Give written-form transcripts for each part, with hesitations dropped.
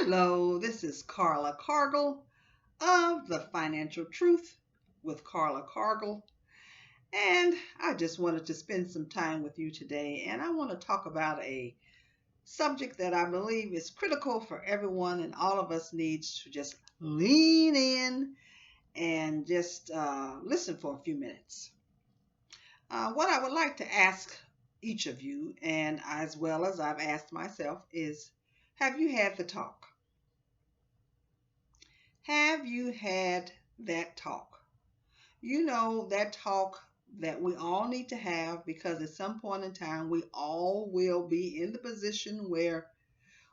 Hello, this is Carla Cargle of The Financial Truth with Carla Cargle. And I just wanted to spend some time with you today. And I want to talk about a subject that I believe is critical for everyone, and all of us needs to just lean in and just listen for a few minutes. What I would like to ask each of you, and as well as I've asked myself, is have you had the talk? Have you had that talk? You know, that talk that we all need to have, because at some point in time, we all will be in the position where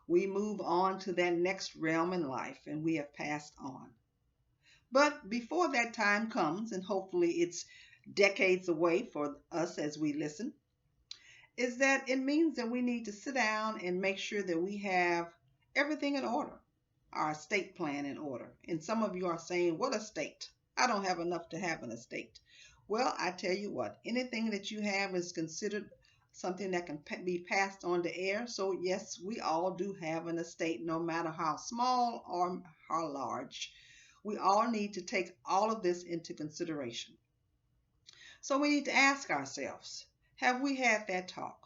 we move on to that next realm in life and we have passed on. But before that time comes, and hopefully it's decades away for us as we listen, is that it means that we need to sit down and make sure that we have everything in order, our estate plan in order. And some of you are saying, what estate? I don't have enough to have an estate. Well, I tell you what, anything that you have is considered something that can be passed on to heir. So yes, we all do have an estate, no matter how small or how large. We all need to take all of this into consideration. So we need to ask ourselves, have we had that talk?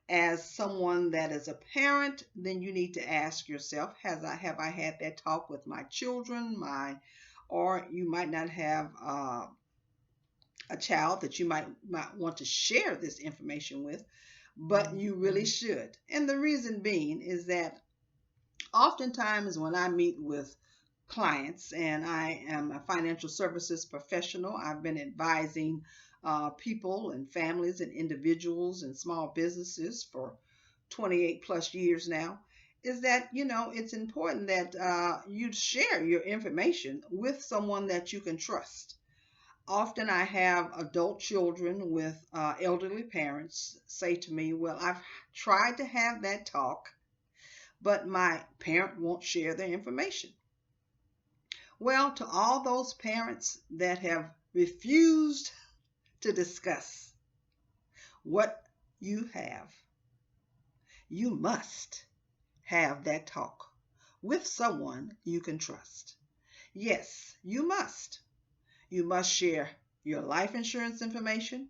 As someone that is a parent, then you need to ask yourself, have I had that talk with my children, or you might not have a child that you might want to share this information with, but you really should. And the reason being is that oftentimes when I meet with clients, and I am a financial services professional, I've been advising people and families and individuals and small businesses for 28 plus years now, is that, it's important that you share your information with someone that you can trust. Often I have adult children with elderly parents say to me, well, I've tried to have that talk, but my parent won't share their information. Well, to all those parents that have refused to discuss what you have, you must have that talk with someone you can trust. Yes, you must. You must share your life insurance information.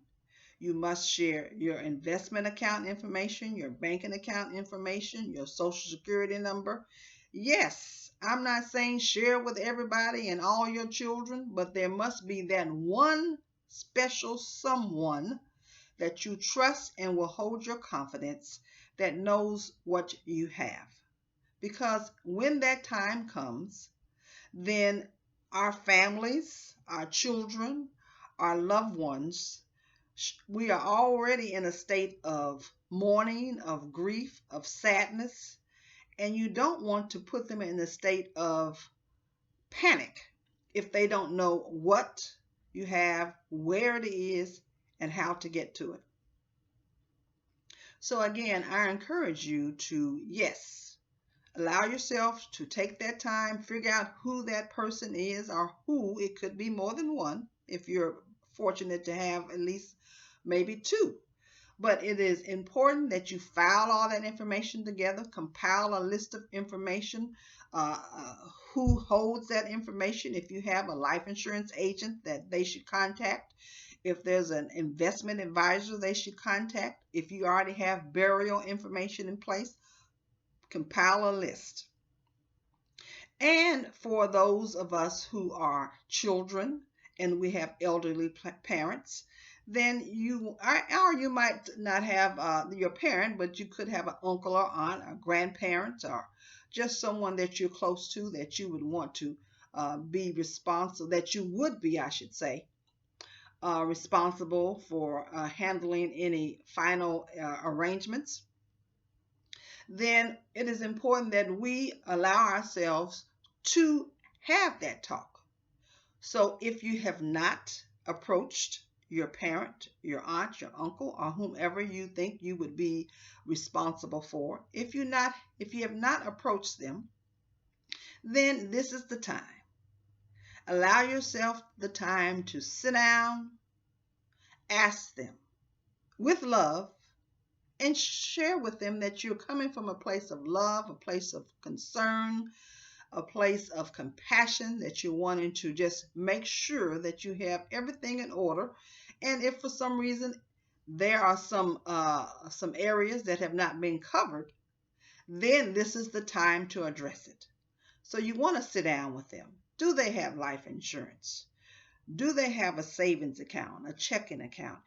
You must share your investment account information, your banking account information, your social security number. Yes, I'm not saying share with everybody and all your children, but there must be that one special someone that you trust and will hold your confidence, that knows what you have. Because when that time comes, then our families, our children, our loved ones, we are already in a state of mourning, of grief, of sadness, and you don't want to put them in a state of panic if they don't know what you have, where it is, and how to get to it. So again, I encourage you to, yes, allow yourself to take that time, figure out who that person is, or who, it could be more than one if you're fortunate to have at least maybe two. But it is important that you file all that information together, compile a list of information, who holds that information. If you have a life insurance agent that they should contact, if there's an investment advisor they should contact, if you already have burial information in place, compile a list. And for those of us who are children and we have elderly parents, then you might not have your parent, but you could have an uncle or aunt or grandparent, or just someone that you're close to that you would want to be responsible, that you would be, I should say, responsible for handling any final arrangements. Then it is important that we allow ourselves to have that talk. So if you have not approached your parent, your aunt, your uncle, or whomever you think you would be responsible for, if you have not approached them, then this is the time. Allow yourself the time to sit down, ask them with love, and share with them that you're coming from a place of love, a place of concern, a place of compassion, that you're wanting to just make sure that you have everything in order. And if for some reason there are some areas that have not been covered, then this is the time to address it. So you want to sit down with them. Do they have life insurance? Do they have a savings account, a checking account?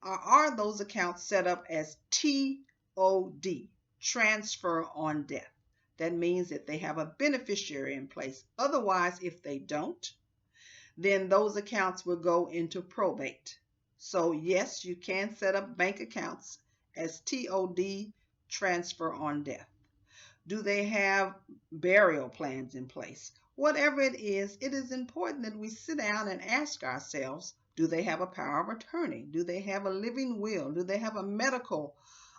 Are those accounts set up as TOD, transfer on death? That means that they have a beneficiary in place. Otherwise, if they don't, then those accounts will go into probate. So yes, you can set up bank accounts as TOD, transfer on death. Do they have burial plans in place? Whatever it is important that we sit down and ask ourselves, do they have a power of attorney? Do they have a living will? Do they have a medical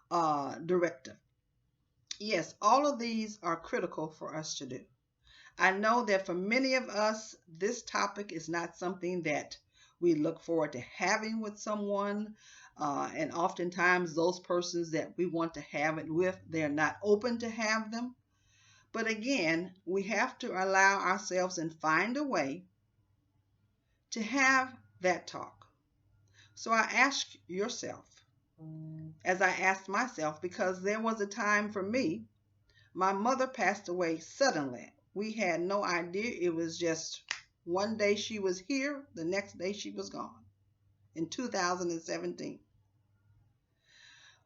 directive? Yes, all of these are critical for us to do. I know that for many of us, this topic is not something that we look forward to having with someone. And oftentimes those persons that we want to have it with, they're not open to have them. But again, we have to allow ourselves and find a way to have that talk. So I ask yourself, as I asked myself, because there was a time for me, my mother passed away suddenly. We had no idea. It was just one day she was here, the next day she was gone in 2017.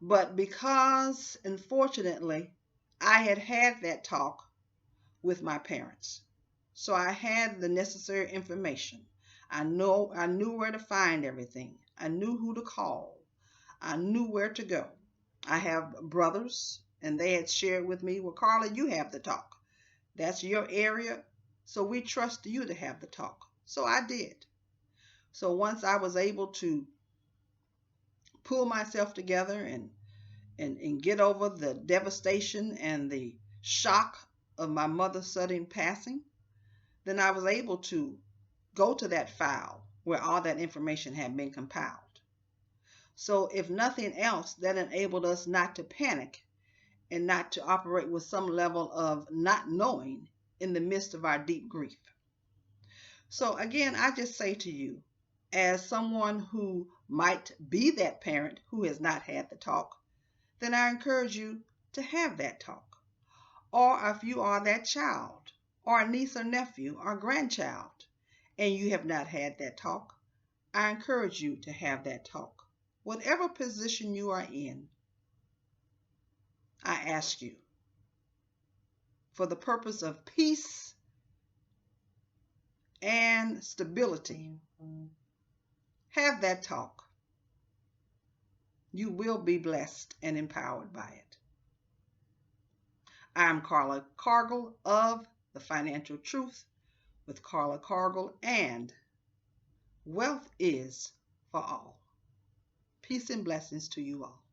But because, unfortunately, I had that talk with my parents, so I had the necessary information. I knew where to find everything. I knew who to call. I knew where to go. I have brothers, and they had shared with me, well, Carla, you have the talk. That's your area, so we trust you to have the talk. So I did. So once I was able to pull myself together and get over the devastation and the shock of my mother's sudden passing, then I was able to go to that file where all that information had been compiled. So if nothing else, that enabled us not to panic and not to operate with some level of not knowing in the midst of our deep grief. So again, I just say to you, as someone who might be that parent who has not had the talk, then I encourage you to have that talk. Or if you are that child, or a niece or nephew or grandchild, and you have not had that talk, I encourage you to have that talk. Whatever position you are in, I ask you, for the purpose of peace and stability, have that talk. You will be blessed and empowered by it. I'm Carla Cargle of The Financial Truth with Carla Cargle, and wealth is for all. Peace and blessings to you all.